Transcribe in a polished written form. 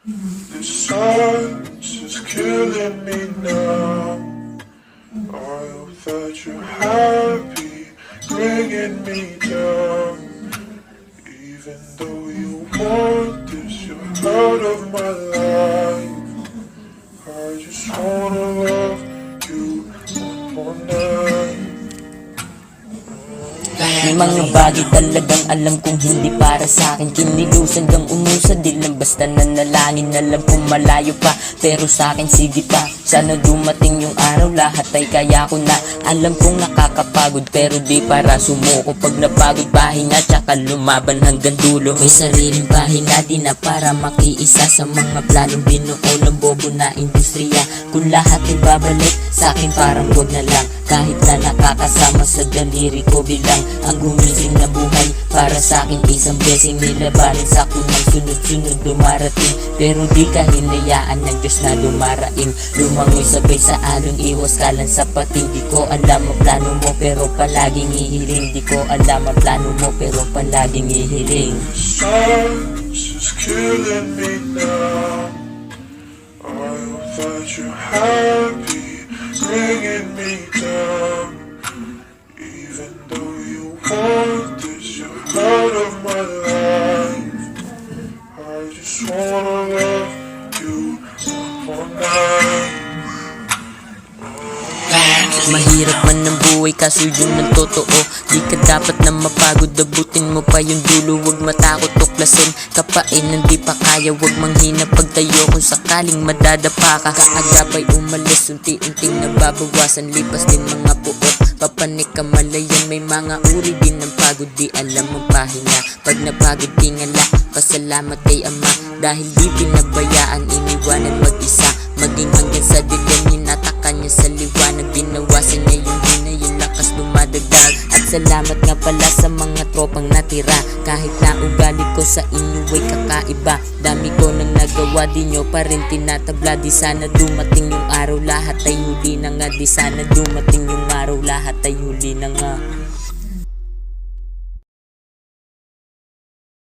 This silence is killing me now. I hope that you're happy, bringing me down. Even though you want this, you're out of my life. I just wanna love you one more night. May mga bagay talagang alam kong hindi para sa'kin. Kinilusan kang umusad, di lang basta nanalangin. Alam kong malayo pa, pero sa'kin sige pa. Sana dumating yung araw, lahat ay kaya ko na. Alam kong nakakapagod, pero di para sumuko. Pag napagod, pahinga, tsaka lumaban hanggang dulo. May sariling pahinga, di na para makiisa sa mga planong binuo ng bobo na industriya. Kung lahat ay babalik, sa'kin parang wag na lang. Kahit na nakakasama sa daliri ko bilang ang gumising na buhay. Para sa'kin isang blessing, nilabanan sa kunang sunod-sunod dumarating. Pero di ka hinayaan ng Diyos na dumaraing. Lumangoy sabay sa alon, iwas ka lang sa pating. Di ko alam ang plano mo pero palaging hihiling. Di ko alam ang plano mo pero palaging hihiling. Silence is killing me now. I hope that you're happy, bringing me down. Even though you want this, you're out of my life. I just wanna love you one more night. Mahirap man ang buhay kaso yun ang totoo. Di ka dapat na mapagod, abutin mo pa yung dulo. Huwag matakot tuklasin, kapain ng di pa kaya. Huwag manghina pagtayo kung sakaling madadapa ka. Kaagapay umalis, unti-unting nababawasan. Lipas din mga puot, papanik ka malayan. May mga uri din ng pagod, di alam ang pahinga. Pag napagod tingala, pasalamat kay Ama. Dahil di pinabayaan, iniwanan mag-isa. Maging hanggang sa dilim, hinatakan niya sa liwanag. Binawasan niya yung hina, yung lakas dumadagdag. At salamat nga pala sa mga tropang natira. Kahit na ugali ko sa inyo ay kakaiba. Dami ko nang nagawa, di nyo pa rin tinatabla. Di sana dumating yung araw, lahat ay huli na nga. Di sana dumating yung araw, lahat ay huli na nga.